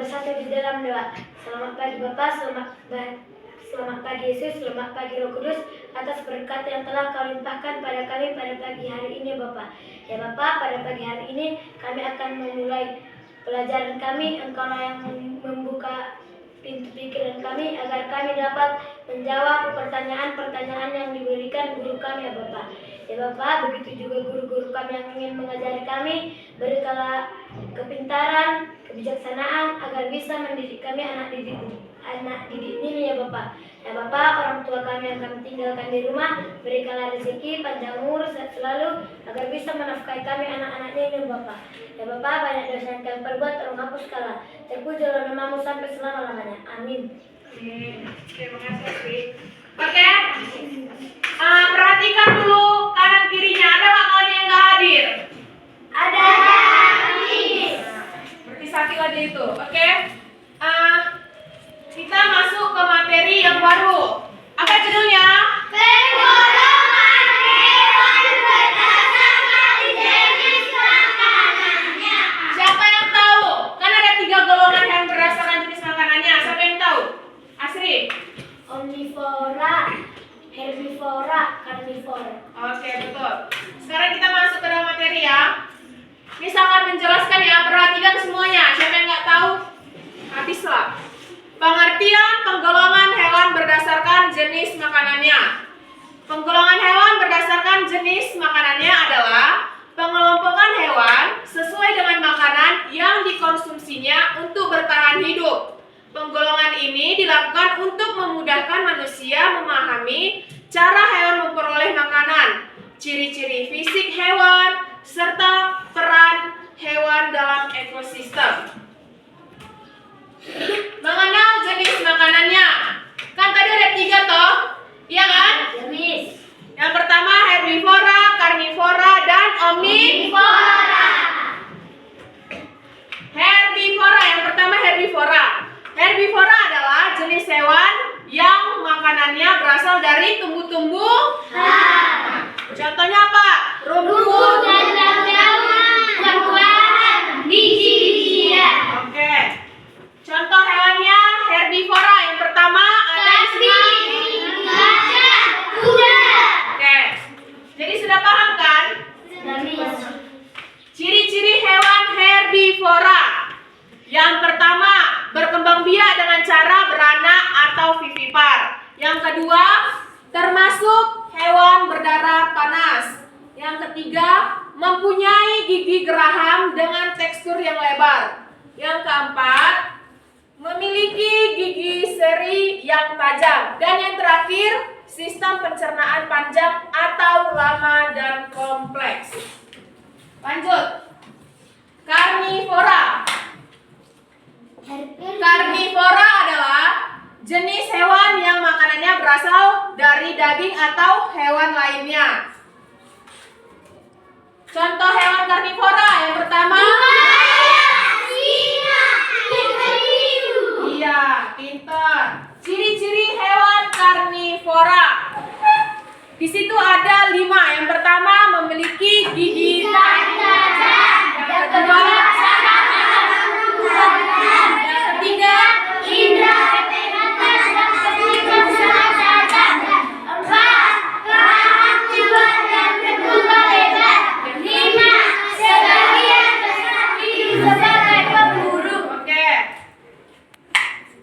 bersatu di dalam doa. Selamat pagi Bapa, selamat pagi Yesus, selamat pagi Roh Kudus, atas berkat yang telah Kau limpahkan pada kami pada pagi hari ini Bapa. Ya Bapa, pada pagi hari ini kami akan memulai pelajaran kami. Engkau yang membuka pintu pikiran kami agar kami dapat menjawab pertanyaan-pertanyaan yang diberikan guru kami ya Bapa. Ya Bapa, begitu juga guru-guru kami yang ingin mengajari kami, berikanlah kepintaran, kebijaksanaan agar bisa mendidik kami anak didik ini ya Bapa. Ya Bapa, orang tua kami yang kami tinggalkan di rumah, berikanlah rezeki panjang umur selalu agar bisa menafkahi kami anak-anaknya ini Bapa. Ya Bapa, banyak dosa yang kami perbuat tolong hapuskanlah. Terpujilah namamu sampai selama-lamanya. Amin. Terima kasih, Sri. Oke. Perhatikan dulu kanan kirinya. Ada nggak kawan yang nggak hadir? Ada. Berarti sakit aja itu. Oke. Kita masuk ke materi yang baru. Apa judulnya? Penggolongan hewan berdasarkan jenis makanannya. Siapa yang tahu? Kan ada 3 golongan hewan berdasarkan jenis makanannya. Siapa yang tahu? Asri. Omnivora, herbivora, karnivora. Oke, betul. Sekarang kita masuk ke dalam materi ya. Ini sangat menjelaskan ya. Perhatikan semuanya. Siapa yang nggak tahu? Habislah. Pengertian penggolongan hewan berdasarkan jenis makanannya. Penggolongan hewan berdasarkan jenis makanannya adalah pengelompokan hewan sesuai dengan makanan yang dikonsumsinya untuk bertahan hidup. Penggolongan ini dilakukan untuk memudahkan manusia memahami cara hewan memperoleh makanan, ciri-ciri fisik hewan, serta peran hewan dalam ekosistem. Mengenal jenis makanannya. Kan tadi ada 3 toh? Iya kan? Jenis. Yang pertama herbivora, karnivora, dan omnivora. Herbivora, yang pertama herbivora. Herbivora adalah jenis hewan yang makanannya berasal dari tumbuh-tumbuhan. Contohnya apa? Rumput dan daun-daunan, buah-buahan, biji-bijian. Oke. Contoh hewannya herbivora. Yang pertama ada Kambing, gajah, kuda. Oke. Jadi sudah paham kan? Ciri-ciri hewan herbivora. Yang pertama, berkembang biak dengan cara beranak atau vivipar. Yang kedua, termasuk hewan berdarah panas. Yang ketiga, mempunyai gigi geraham dengan tekstur yang lebar. Yang keempat, memiliki gigi seri yang tajam. Dan yang terakhir, sistem pencernaan panjang atau lama dan kompleks. Lanjut. Karnivora. Karnivora adalah jenis hewan yang makanannya berasal dari daging atau hewan lainnya. Contoh hewan karnivora yang pertama. Iya, pintar. Ciri-ciri hewan karnivora. Di situ ada 5. Yang pertama memiliki gigi tajam. Yang kedua, yang ketiga, Indra penglihatan dan penglihatan sangat tajam. 4. Rahang kuat dan terbuka lebar. 5. Sebagian besar hidup sebagai pemburu. Oke.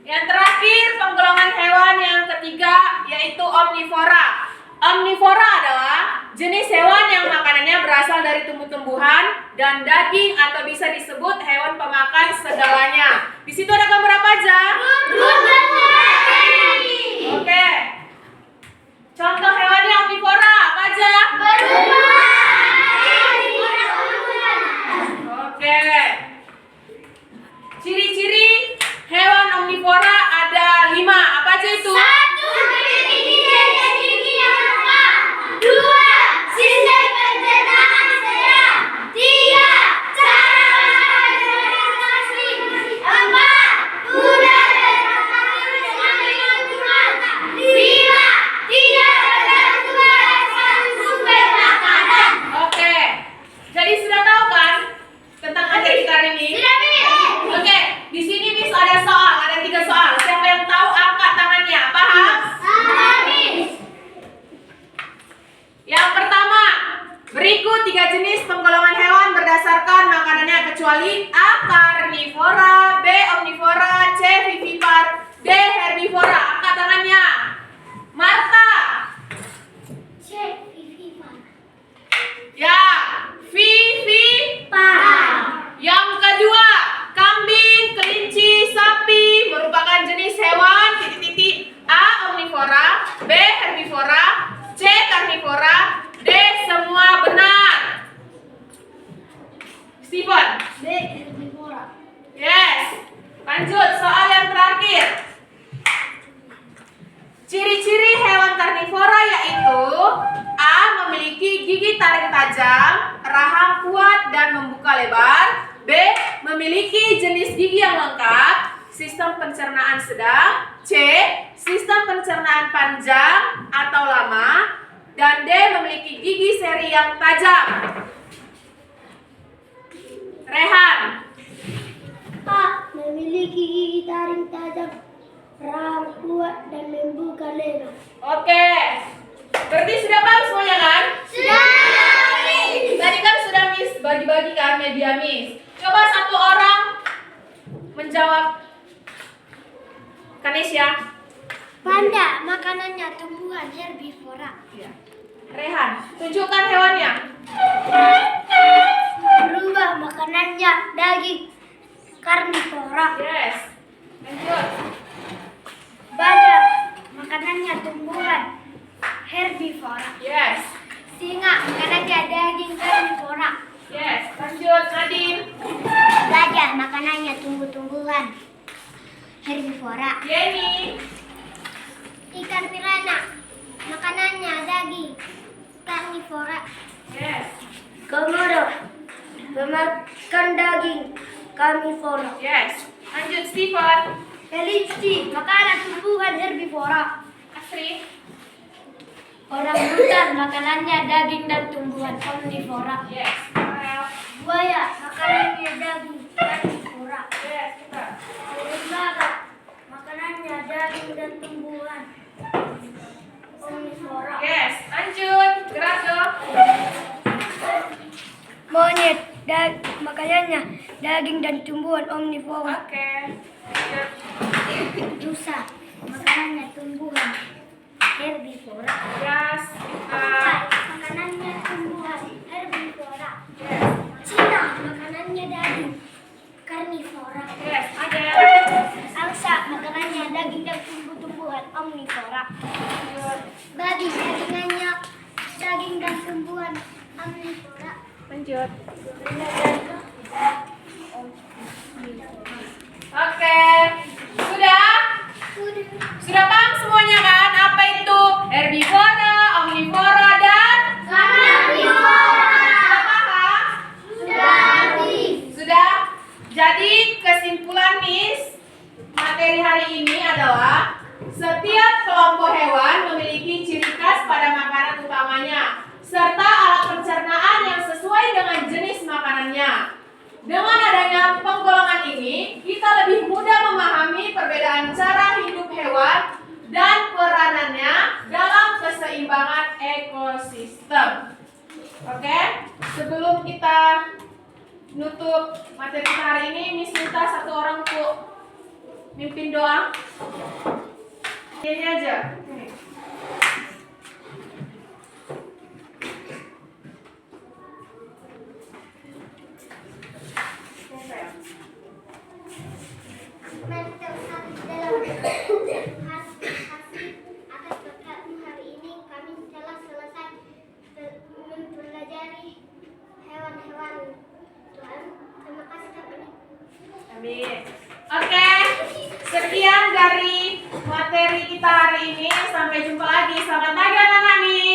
Yang terakhir, penggolongan hewan yang ketiga yaitu omnivora. Omnivora adalah jenis hewan yang makanannya berasal dari tumbuh-tumbuhan dan daging atau bisa disebut hewan pemakan segalanya. Di situ ada gambar apa aja? Oke. Contoh hewannya omnivora apa aja? Oke. Ciri-ciri hewan omnivora ada 5. Apa aja itu? 1. Memiliki gigi yang lengkap. 2. Sistem pencernaan sedang. 3. Cara makan beradaptasi. 4. Mudah beradaptasi dengan lingkungan. 5. Tidak bergantung pada satu sumber makanan. Oke. Jadi sudah tahu kan tentang materi kita hari ini? Sudah, Miss. Oke, di sini Miss valid, A. Carnivora, B. Omnivora, C. Vivipar, D. Herbivora. Angkat tangannya. Marta. C. Vivipar. Ya, Vivipar. Yang kedua, kambing, kelinci, sapi merupakan jenis hewan titik-titik. A. Omnivora, B. Herbivora, C. Carnivora, D. Semua benar. Steven. B. Herbivora. Yes. Lanjut, soal yang terakhir. Ciri-ciri hewan karnivora yaitu A. Memiliki gigi taring tajam, rahang kuat dan membuka lebar. B. Memiliki jenis gigi yang lengkap, sistem pencernaan sedang. C. Sistem pencernaan panjang atau lama. Dan D. Memiliki gigi seri yang tajam. Rehan. A. Memiliki gigi taring tajam, rahang kuat dan membuka lebar. Oke. Berarti sudah paham semuanya kan? Sudah. Tadi kan sudah Miss bagi-bagi kan media Miss. Coba satu orang menjawab. Kanesya. Panda, makanannya tumbuhan herbivora. Ya. Rehan, tunjukkan hewannya. Berubah, makanannya daging karnivora. Yes. Lanjut. Badak, makanannya tumbuhan herbivora. Yes. Singa, makanannya daging karnivora. Yes. Lanjut, Nadine. Gajah, makanannya tumbuh-tumbuhan herbivora. Jenny. Ikan piranha, makanannya daging karnivora. Yes. Komodo, memakan daging karnivora. Yes. Lanjut, Stephen. Kelinci, makanan tumbuhan herbivora. Asri. Orangutan, makanannya daging dan tumbuhan omnivora. Yes. Farel. Buaya, makanannya daging karnivora. Yes, kita. Lembaga, makanannya daging dan tumbuhan omnivora. Yes. Lanjut. Gerardo. Monyet, makanannya daging dan tumbuhan omnivora. Oke. Lanjut. Rusa, makanannya tumbuhan herbivora. Yes. Pakai, makanannya tumbuhan herbivora. Yes. Cina, makanannya daging karnivora. Yes. Ada. Angsa, makanannya daging dan tumbuh-tumbuhan omnivora. Lanjut. Babi, dagingnya daging dan tumbuhan omnivora. Lanjut. Oke. Sudah? Sudah paham semuanya kan? Apa itu herbivora, omnivora, dan Karnivora. sudah paham? Sudah? Jadi kesimpulan Miss materi hari ini adalah setiap kelompok hewan memiliki ciri khas pada makanan utamanya serta alat pencernaan yang sesuai dengan jenis makanannya. Dengan adanya penggolongan ini, kita lebih mudah memahami perbedaan cara hidup hewan dan peranannya dalam keseimbangan ekosistem. Oke, sebelum kita nutup materi kita hari ini, Miss minta satu orang untuk mimpin doa. Ini aja. Nih. Atas berkatmu hari ini kami telah selesai mempelajari hewan-hewan. Tuhan, terima kasih Tuhan. Amin. Oke, sekian dari materi kita hari ini. Sampai jumpa lagi. Selamat pagi anak-anak.